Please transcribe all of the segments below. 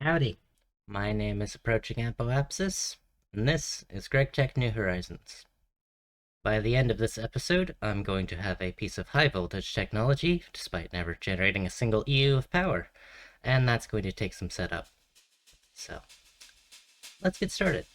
Howdy, my name is Approaching Apoapsis, and this is GregTech New Horizons. By the end of this episode, I'm going to have a piece of high voltage technology, despite never generating a single EU of power, and that's going to take some setup. So, let's get started.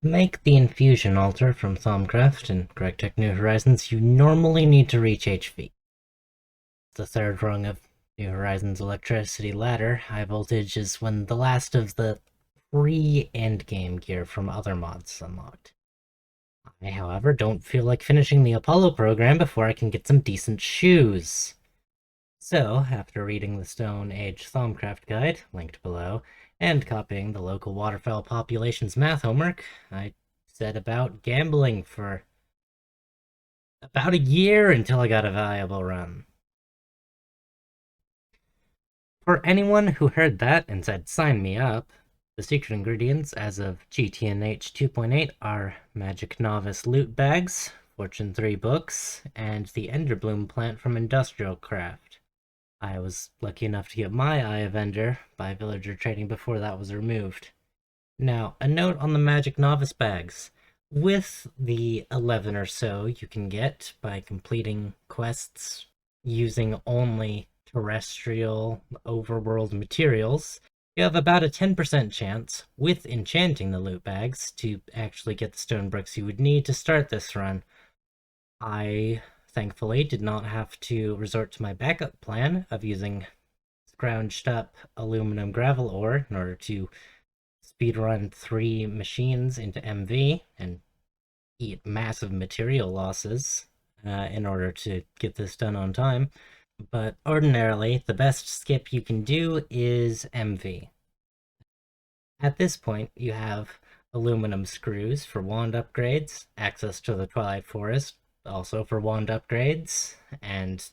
To make the Infusion altar from thaumcraft in GregTech New Horizons, you normally need to reach HV. The third rung of New Horizons electricity ladder. High voltage is when the last of the free endgame gear from other mods is unlocked. I, however, don't feel like finishing the Apollo program before I can get some decent shoes. So, after reading the Stone Age Thaumcraft guide, linked below, and copying the local waterfowl population's math homework, I set about gambling for about a year until I got a valuable run. For anyone who heard that and said, sign me up, the secret ingredients as of GTNH 2.8 are Magic Novice loot bags, Fortune 3 books, and the Enderbloom plant from Industrial Craft. I was lucky enough to get my Eye of Ender by villager trading before that was removed. Now, a note on the Magic Novice bags. With the 11 or so you can get by completing quests using only terrestrial overworld materials, you have about a 10% chance, with enchanting the loot bags, to actually get the stone bricks you would need to start this run. I, thankfully, did not have to resort to my backup plan of using scrounged up aluminum gravel ore in order to speedrun 3 machines into MV and eat massive material losses in order to get this done on time. But ordinarily, the best skip you can do is MV. At this point, you have aluminum screws for wand upgrades, access to the Twilight Forest, also for wand upgrades, and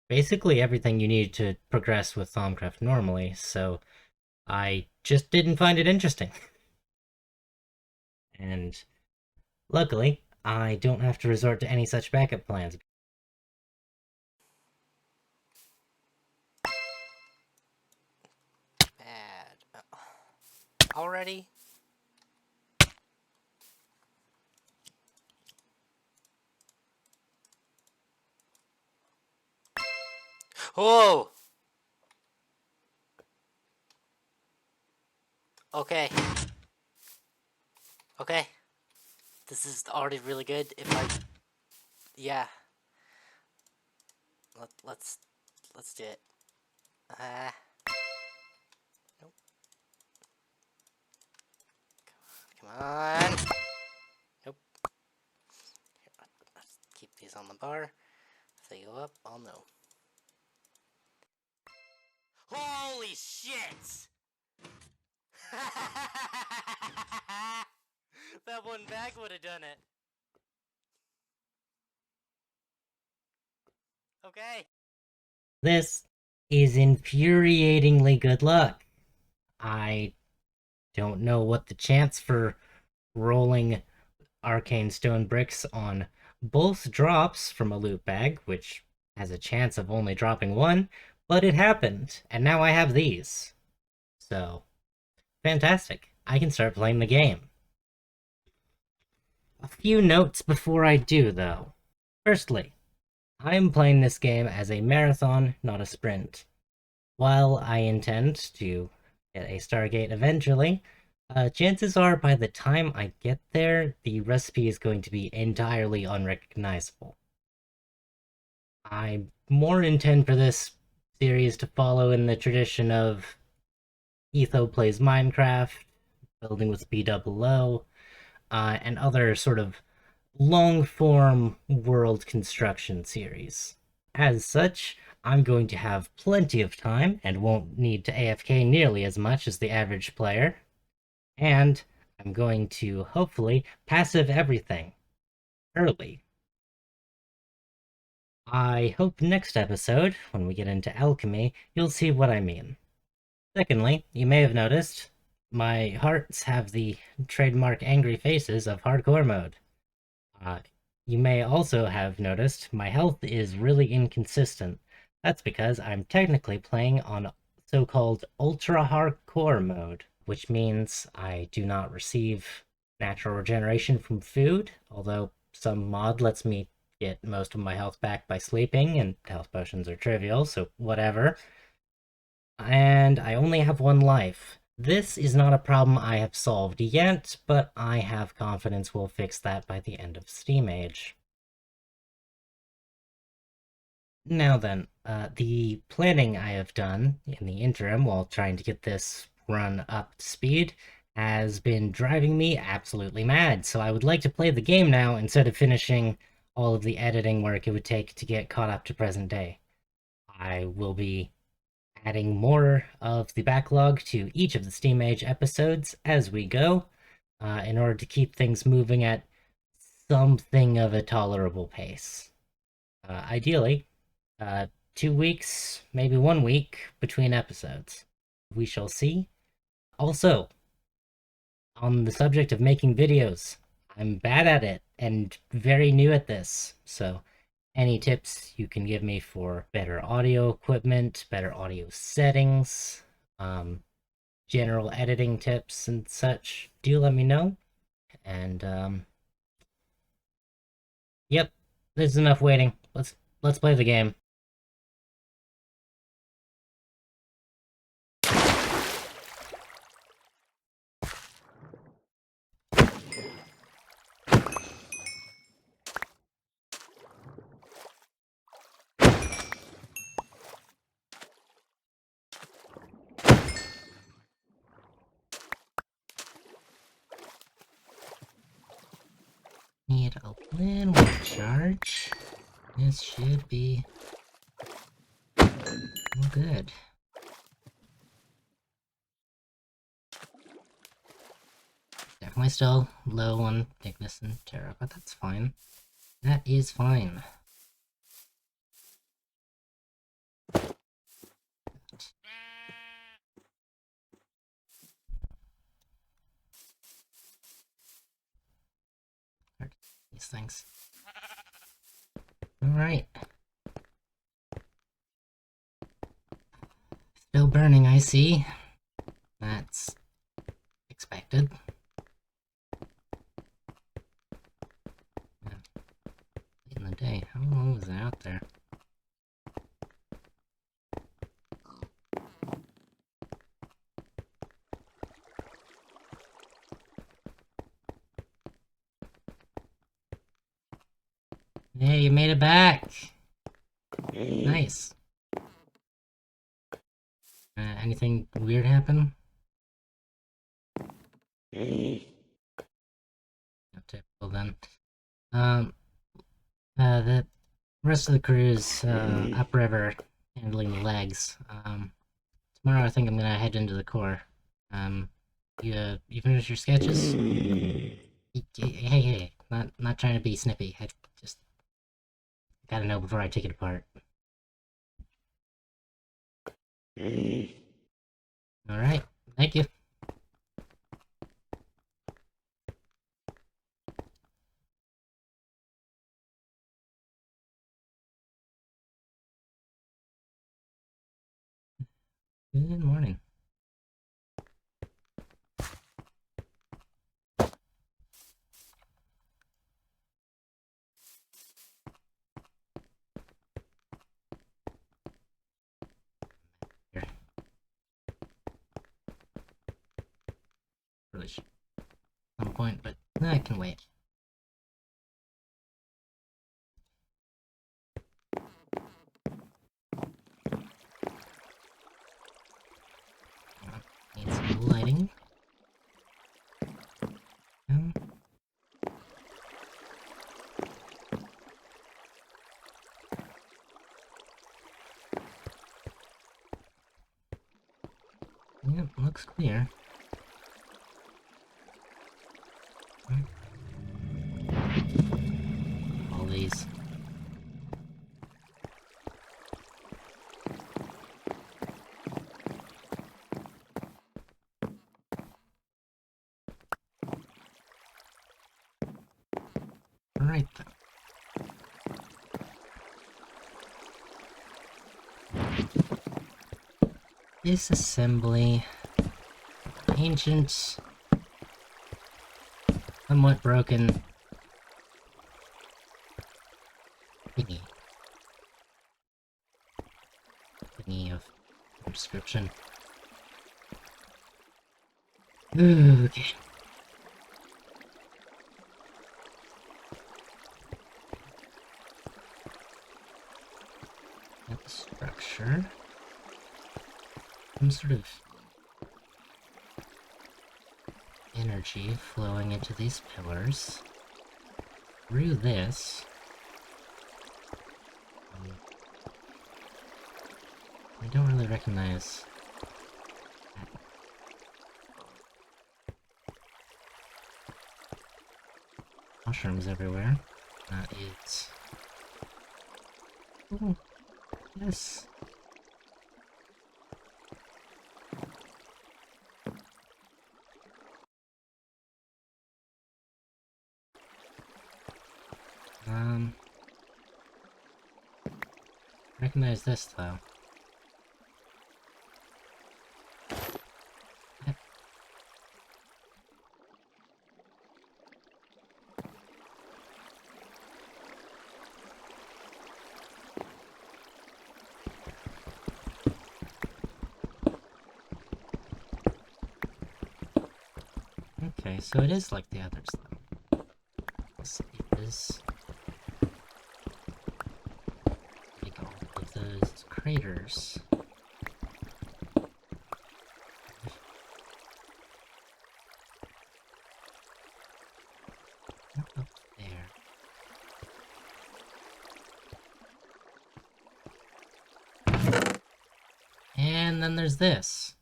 basically everything you need to progress with thaumcraft normally, so I just didn't find it interesting. And luckily, I don't have to resort to any such backup plans. already? Whoa! Okay. Okay. This is already really good. If I... Yeah. Let's do it. Nope. Come on. Nope. Here, let's keep these on the bar. If they go up, I'll know. Holy shit! That one bag would have done it. Okay. This is infuriatingly good luck. I don't know what the chance for rolling arcane stone bricks on both drops from a loot bag, which has a chance of only dropping one, but it happened, and now I have these. So, fantastic. I can start playing the game. A few notes before I do, though. Firstly, I am playing this game as a marathon, not a sprint. While I intend to get a Stargate eventually, chances are by the time I get there, the recipe is going to be entirely unrecognizable. I more intend for this series to follow in the tradition of Etho plays Minecraft, building with BOO, and other sort of long-form world construction series. As such, I'm going to have plenty of time and won't need to AFK nearly as much as the average player. And I'm going to hopefully passive everything early. I hope next episode, when we get into alchemy, you'll see what I mean. Secondly, you may have noticed, my hearts have the trademark angry faces of hardcore mode. You may also have noticed my health is really inconsistent. That's because I'm technically playing on so-called ultra hardcore mode, which means I do not receive natural regeneration from food, although some mod lets me get most of my health back by sleeping, and health potions are trivial, so whatever. And I only have one life. This is not a problem I have solved yet, but I have confidence we'll fix that by the end of Steam Age. Now then, the planning I have done in the interim while trying to get this run up to speed has been driving me absolutely mad, so I would like to play the game now instead of finishing all of the editing work it would take to get caught up to present day. I will be adding more of the backlog to each of the Steam Age episodes as we go, in order to keep things moving at something of a tolerable pace. Ideally, 2 weeks, maybe 1 week between episodes. We shall see. Also, on the subject of making videos, I'm bad at it and very new at this, so any tips you can give me for better audio equipment, better audio settings, general editing tips and such, do let me know. And yep, there's enough waiting. Let's play the game. Need a little more charge. This should be good. Definitely still low on thickness and terra, but that's fine. That is fine. These things. Alright. Still burning, I see. That's day. How long was I out there? Hey, you made it back! Nice. Anything weird happen? Not typical then. The rest of the crew is upriver, handling the legs. Tomorrow I think I'm gonna head into the core. You finished your sketches? Hey, not trying to be snippy. I just gotta know before I take it apart. Alright, thank you. Good morning. Here. Really should at some point, but I can wait. Need some lighting. Yep, looks clear. All these. Alright then. Disassembly. Ancient. Somewhat broken. Thingy. Thingy of description. Okay. Got the structure. Some sort of energy flowing into these pillars. Through this. I don't really recognize that. Mushrooms everywhere. Not it. Oh, yes. Recognize this though. Yep. Okay, so it is like the others though. Let's see if this... like all of those craters. Up there. And then there's this.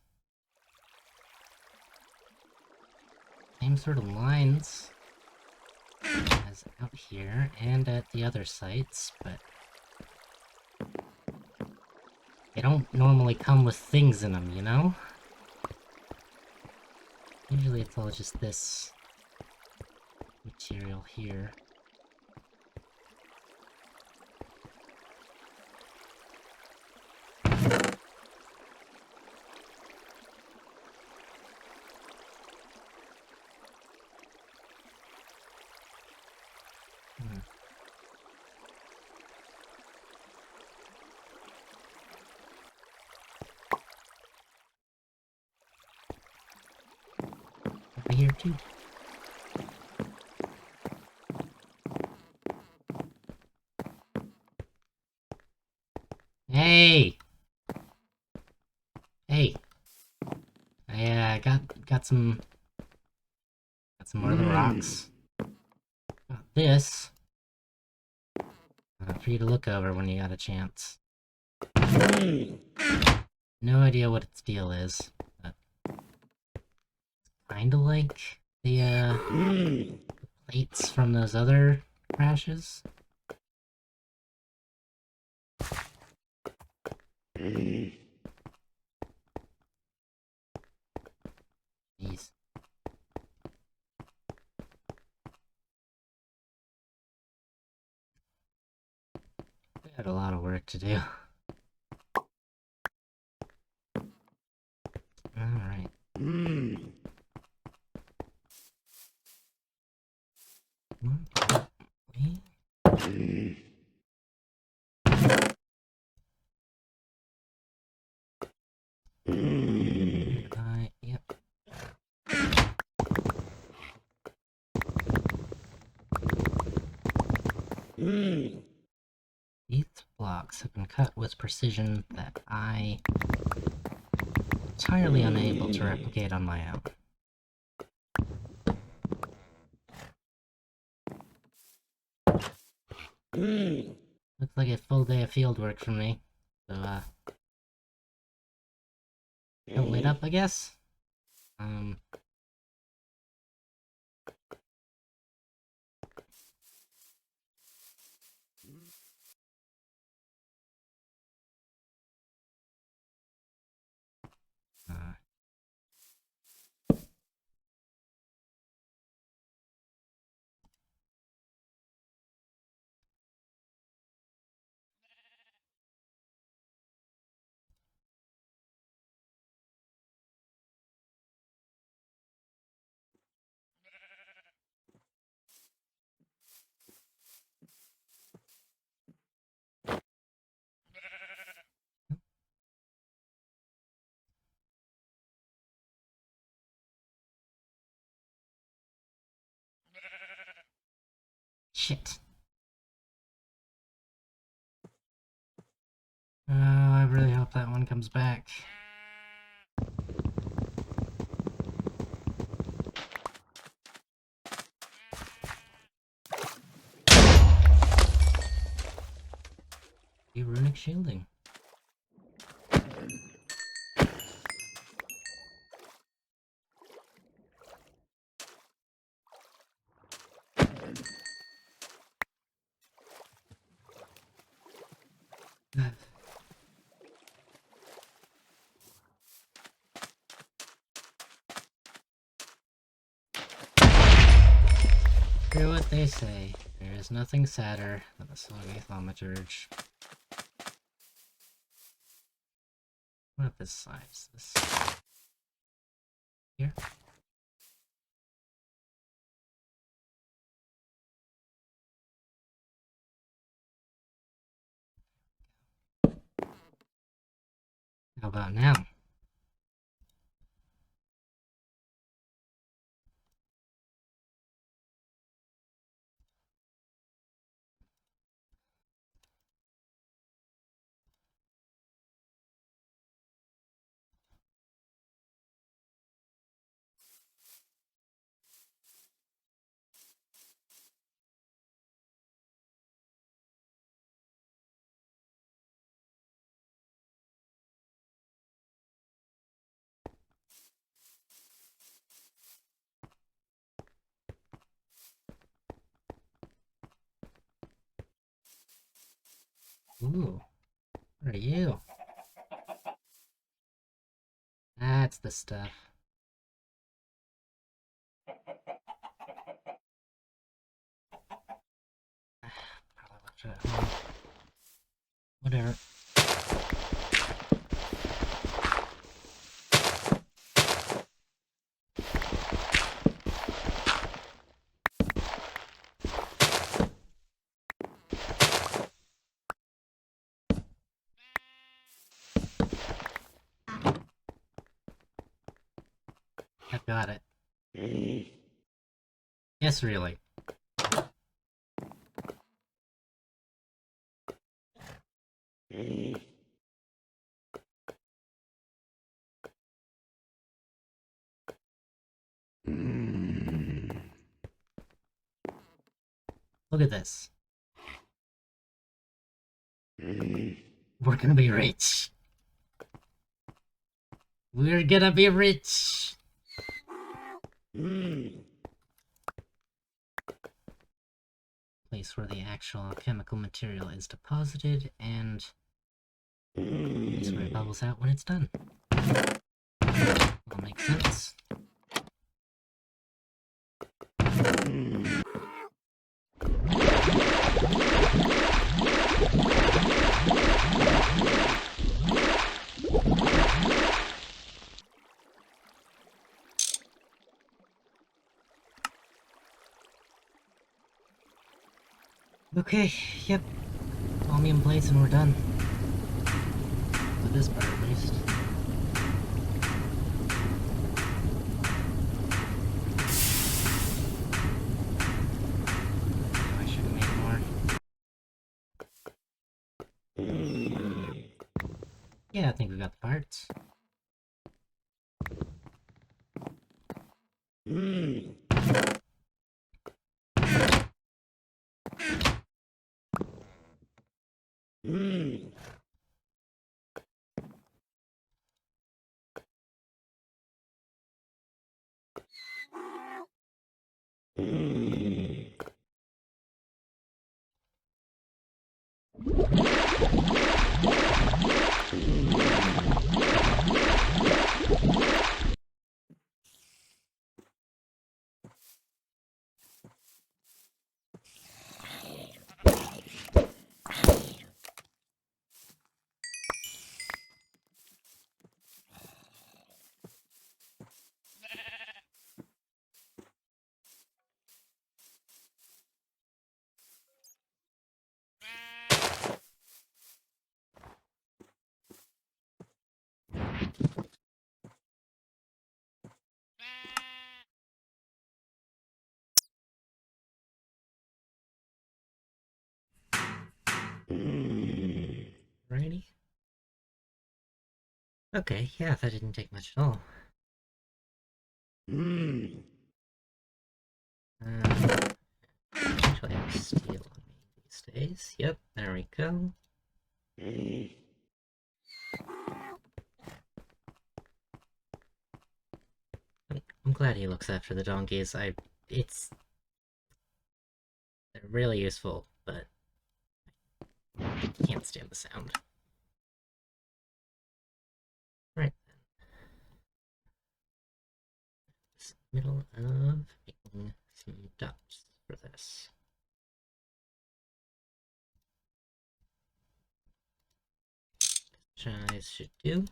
Same sort of lines as out here and at the other sites, but they don't normally come with things in them, you know? Usually it's all just this material here. I hear too. Hey! Hey! I got some more of the rocks. Got this. For you to look over when you got a chance. No idea what its deal is, but kinda like the plates from those other crashes. Jeez. We had a lot of work to do. Alright. Yep. These blocks have been cut with precision that I am entirely unable to replicate on my own. Looks like a full day of field work for me. So, don't wait up, I guess? Shit. Oh, I really hope that one comes back. Runic shielding. Hear what they say. There is nothing sadder than a soggy thaumaturge. What if this size? This here? How about now? Ooh, what are you? That's the stuff. Whatever. I've got it. Yes, really. Look at this. We're gonna be rich. We're gonna be rich. Place where the actual chemical material is deposited, and place where it bubbles out when it's done. All makes sense. Okay, yep. All me in place and we're done. With this part at least. I should have made more. Yeah, I think we got the parts. Righty. Okay, yeah, that didn't take much at all. Actually, I have steel on me these days. Yep, there we go. I'm glad he looks after the donkeys. It's... They're really useful, but I can't stand the sound. Right then. This middle of making some dots for this. Which I should do.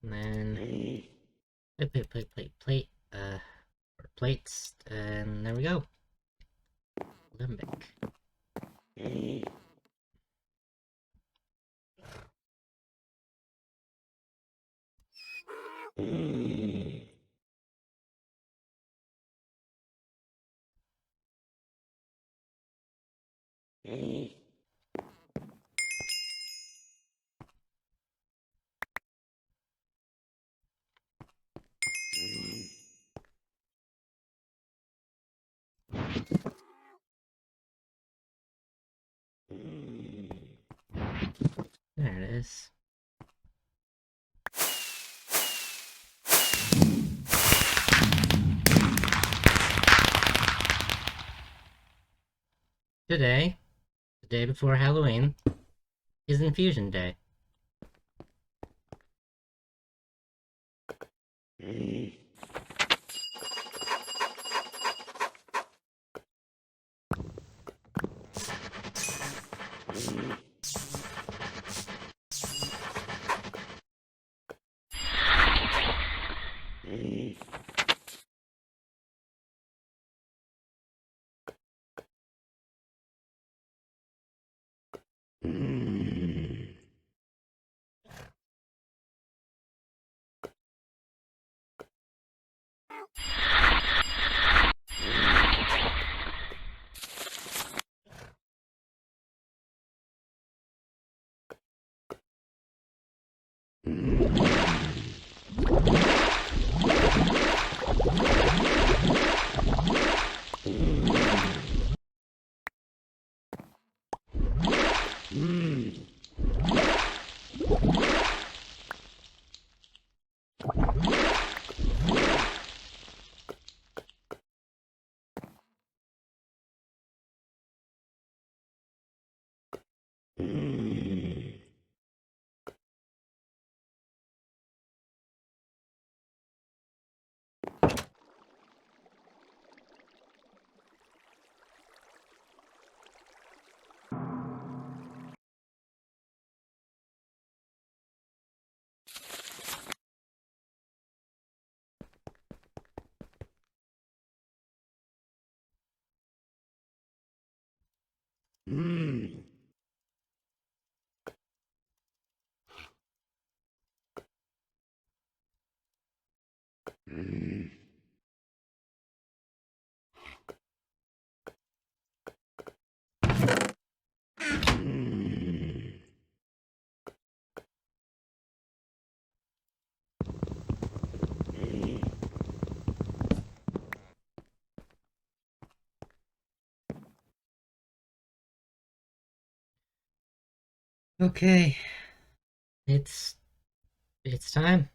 And then plate, or plates, and there we go. Limbic. There it is. Today, the day before Halloween, is Infusion Day. Okay, it's time.